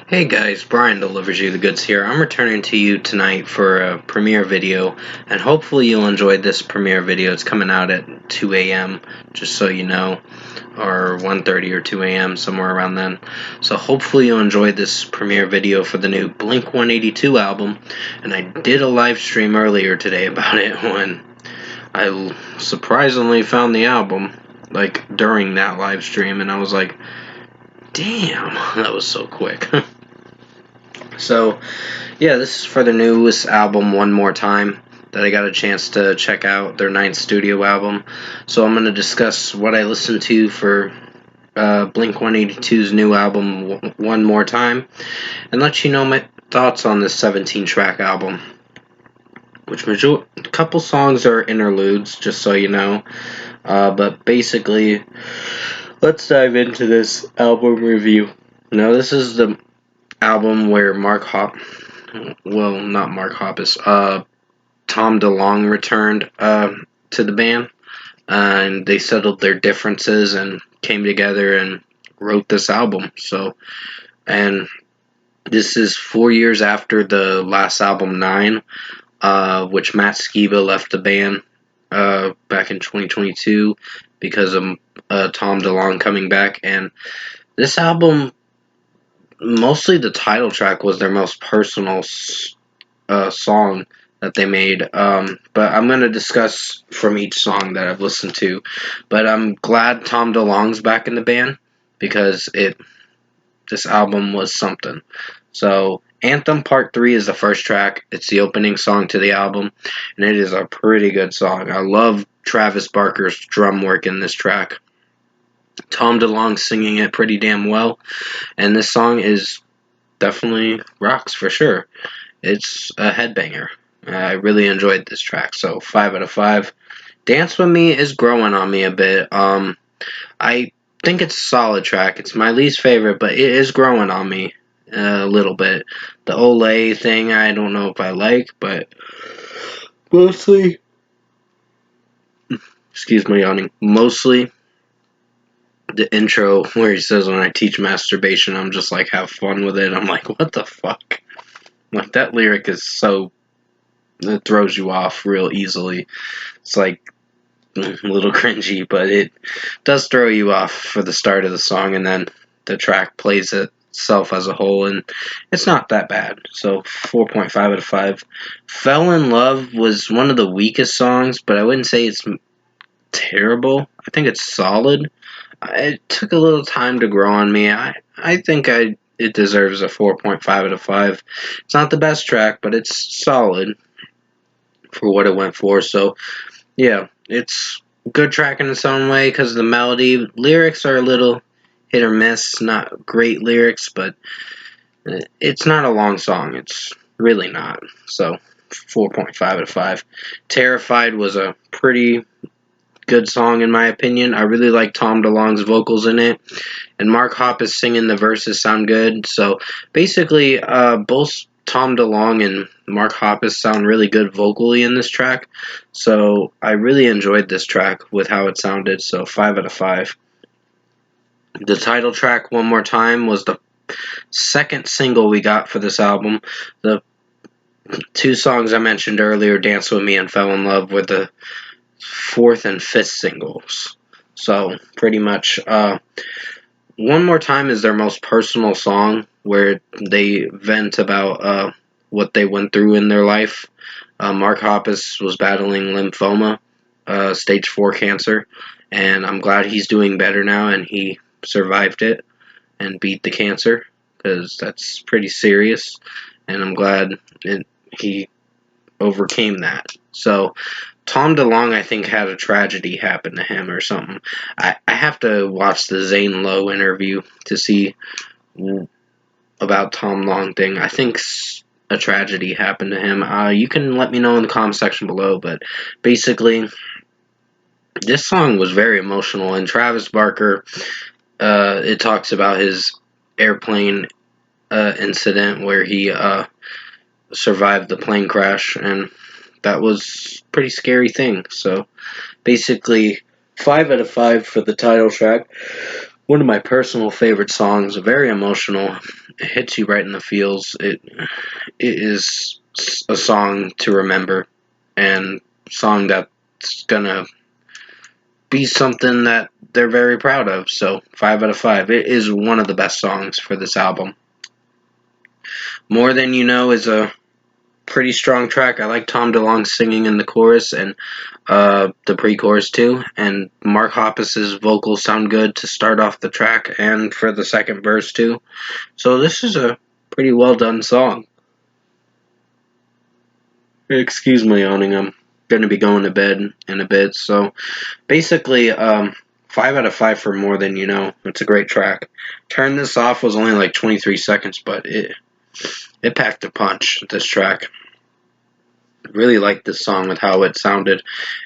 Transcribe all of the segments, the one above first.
Hey guys, Brian delivers you the goods here. I'm returning to you tonight for a premiere video, and hopefully you'll enjoy this premiere video. It's coming out at 2 a.m., just so you know, or 1:30 or 2 a.m., somewhere around then. So hopefully you'll enjoy this premiere video for the new Blink-182 album, and I did a live stream earlier today about it when I surprisingly found the album, like, during that live stream, and I was like, damn, that was so quick. So, yeah, this is for the newest album, One More Time, that I got a chance to check out, their ninth studio album. So I'm going to discuss what I listened to for Blink-182's new album, One More Time, and let you know my thoughts on this 17-track album. Which a couple songs are interludes, just so you know. But basically, let's dive into this album review. Now, this is the album where Tom DeLonge returned to the band, and they settled their differences and came together and wrote this album. And this is 4 years after the last album, 9, which Matt Skiba left the band back in 2022 because of Tom DeLonge coming back. And this album, mostly the title track was their most personal song that they made, but I'm going to discuss from each song that I've listened to. But I'm glad Tom DeLonge's back in the band because this album was something. So Anthem Part 3 is the first track. It's the opening song to the album, and it is a pretty good song. I love Travis Barker's drum work in this track. Tom DeLonge singing it pretty damn well, and this song is definitely rocks for sure. It's a headbanger. I really enjoyed this track, so 5 out of 5. Dance With Me is growing on me a bit. I think it's a solid track. It's my least favorite, but it is growing on me a little bit. The Olay thing, I don't know if I like, but mostly, excuse my yawning, mostly the intro where he says, when I teach masturbation, I'm just like, have fun with it. I'm like, what the fuck? Like, that lyric is so, it throws you off real easily. It's like a little cringy, but it does throw you off for the start of the song, and then the track plays itself as a whole, and it's not that bad. So 4.5 out of 5. Fell in Love was one of the weakest songs, but I wouldn't say it's terrible. I think it's solid. It took a little time to grow on me. I think it deserves a 4.5 out of 5. It's not the best track, but it's solid for what it went for. So, yeah, it's a good track in its own way because the melody, lyrics are a little hit or miss. Not great lyrics, but it's not a long song. It's really not. So, 4.5 out of 5. Terrified was a pretty good song in my opinion. I really like Tom DeLonge's vocals in it, and Mark Hoppus singing the verses sound good. So basically, both Tom DeLonge and Mark Hoppus sound really good vocally in this track. So I really enjoyed this track with how it sounded. So 5 out of 5. The title track, One More Time, was the second single we got for this album. The two songs I mentioned earlier, Dance With Me and Fell in Love, were the fourth and fifth singles. So pretty much One More Time is their most personal song, where they vent about what they went through in their life. Mark Hoppus was battling lymphoma, stage 4 cancer, and I'm glad he's doing better now and he survived it and beat the cancer, because that's pretty serious, and I'm glad he overcame that. So Tom DeLonge, I think, had a tragedy happen to him or something. I have to watch the Zane Lowe interview to see about Tom DeLonge thing. I think a tragedy happened to him. You can let me know in the comment section below, but basically, this song was very emotional, and Travis Barker, it talks about his airplane incident where he survived the plane crash, and that was a pretty scary thing. So basically, 5 out of 5 for the title track. One of my personal favorite songs, very emotional. It hits you right in the feels. It is a song to remember, and song that's gonna be something that they're very proud of. So 5 out of 5. It is one of the best songs for this album. More Than You Know is a pretty strong track. I like Tom DeLonge singing in the chorus and the pre-chorus too. And Mark Hoppus's vocals sound good to start off the track and for the second verse too. So this is a pretty well done song. Excuse my yawning. I'm going to be going to bed in a bit. So basically, 5 out of 5 for More Than You Know. It's a great track. Turn This Off was only like 23 seconds, but it packed a punch. This track. Really liked this song with how it sounded,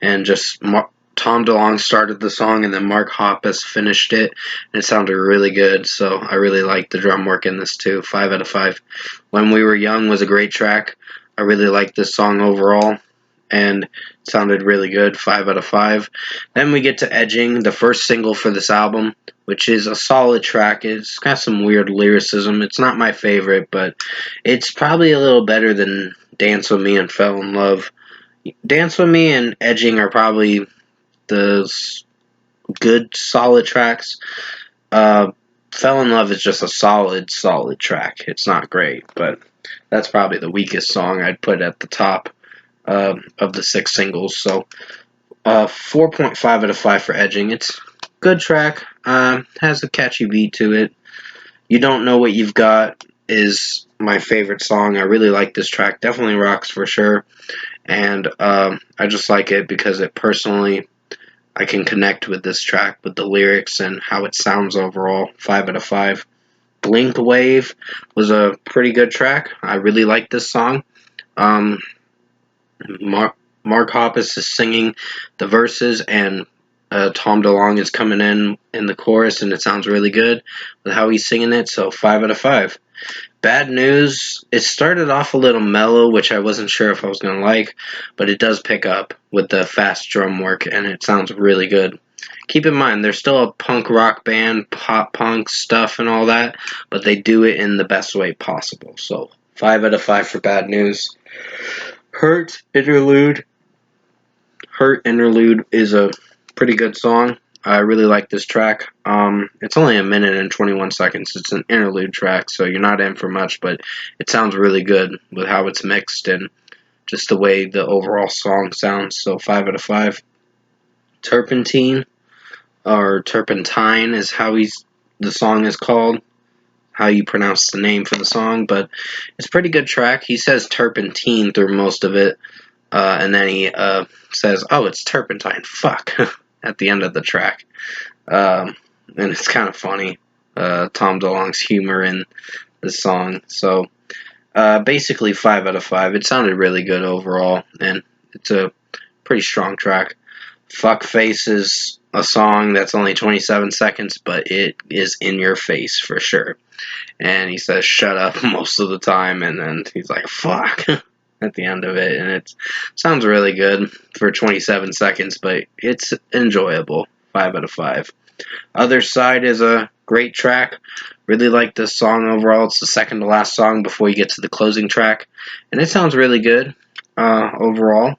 and just Tom DeLonge started the song, and then Mark Hoppus finished it, and it sounded really good. So I really liked the drum work in this too. 5 out of 5. When We Were Young was a great track. I really liked this song overall, and it sounded really good. 5 out of 5. Then we get to Edging, the first single for this album, which is a solid track. It's got some weird lyricism. It's not my favorite, but it's probably a little better than Dance With Me and Fell in Love. Dance With Me and Edging are probably the good, solid tracks. Fell in Love is just a solid track. It's not great, but that's probably the weakest song I'd put at the top of the 6 singles. So 4.5 out of 5 for Edging. It's a good track. Has a catchy beat to it. You Don't Know What You've Got is my favorite song. I really like this track. Definitely rocks for sure. And I just like it because it personally, I can connect with this track, with the lyrics and how it sounds overall. 5 out of 5. Blink Wave was a pretty good track. I really like this song. Mark Hoppus is singing the verses, and Tom DeLonge is coming in the chorus, and it sounds really good with how he's singing it. So 5 out of 5. Bad News, it started off a little mellow, which I wasn't sure if I was going to like, but it does pick up with the fast drum work, and it sounds really good. Keep in mind, they're still a punk rock band, pop punk stuff and all that, but they do it in the best way possible. So 5 out of 5 for Bad News. Hurt Interlude is a pretty good song. I really like this track. It's only 1 minute and 21 seconds. It's an interlude track, so you're not in for much, but it sounds really good with how it's mixed and just the way the overall song sounds. So 5 out of 5. Turpentine, or Turpentine is how the song is called, how you pronounce the name for the song, but it's a pretty good track. He says turpentine through most of it, and then he says, oh, it's turpentine, fuck, at the end of the track. And it's kind of funny, Tom DeLonge's humor in the song. So basically 5 out of 5. It sounded really good overall, and it's a pretty strong track. Fuck Face is a song that's only 27 seconds, but it is in your face for sure. And he says shut up most of the time, and then he's like fuck at the end of it, and it sounds really good for 27 seconds, but it's enjoyable. 5 out of 5. Other Side is a great track. Really like this song overall. It's the second to last song before you get to the closing track, and it sounds really good overall.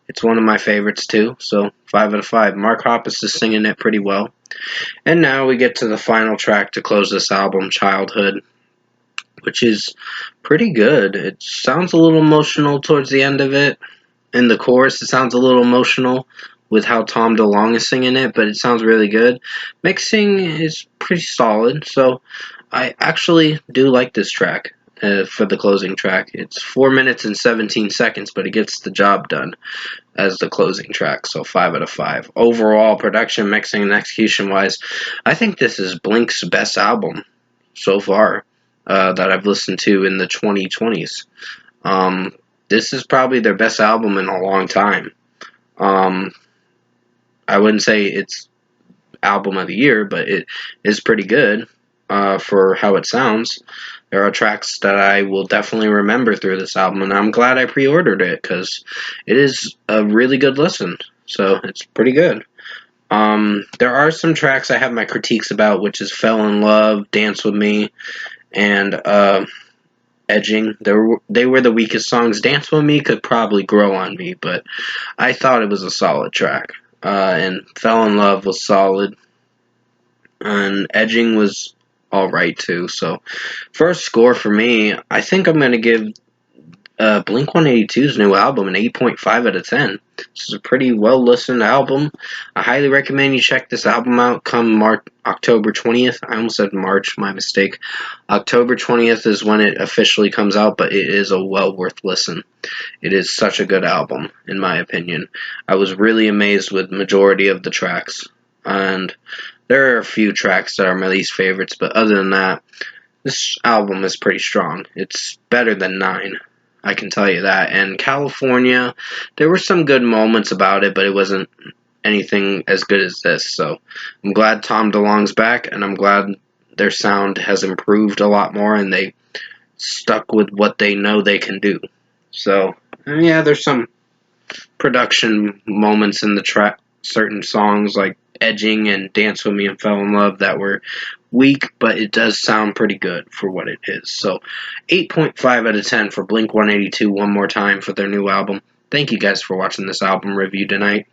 It's one of my favorites too, so 5 out of 5. Mark Hoppus is singing it pretty well. And now we get to the final track to close this album, Childhood, which is pretty good. It sounds a little emotional towards the end of it. In the chorus, it sounds a little emotional with how Tom DeLonge is singing it, but it sounds really good. Mixing is pretty solid, so I actually do like this track. For the closing track. It's 4 minutes and 17 seconds, but it gets the job done as the closing track, so 5 out of 5. Overall, production, mixing, and execution-wise, I think this is Blink's best album so far that I've listened to in the 2020s. This is probably their best album in a long time. I wouldn't say it's album of the year, but it is pretty good for how it sounds. There are tracks that I will definitely remember through this album, and I'm glad I pre-ordered it because it is a really good listen. So it's pretty good. There are some tracks I have my critiques about, which is Fell in Love, Dance With Me, and Edging. They were the weakest songs. Dance With Me could probably grow on me, but I thought it was a solid track. And Fell in Love was solid. And Edging was alright too. So, first score for me, I think I'm going to give Blink-182's new album an 8.5 out of 10. This is a pretty well listened album. I highly recommend you check this album out come October 20th. I almost said March, my mistake. October 20th is when it officially comes out, but it is a well worth listen. It is such a good album, in my opinion. I was really amazed with majority of the tracks. And there are a few tracks that are my least favorites, but other than that, this album is pretty strong. It's better than 9. I can tell you that. And California, there were some good moments about it, but it wasn't anything as good as this. So I'm glad Tom DeLonge's back, and I'm glad their sound has improved a lot more, and they stuck with what they know they can do. So, yeah, there's some production moments in the track, certain songs like Edging and Dance With Me and Fell in Love that were weak, but it does sound pretty good for what it is. So 8.5 out of 10 for Blink-182 one more time for their new album. Thank you guys for watching this album review tonight.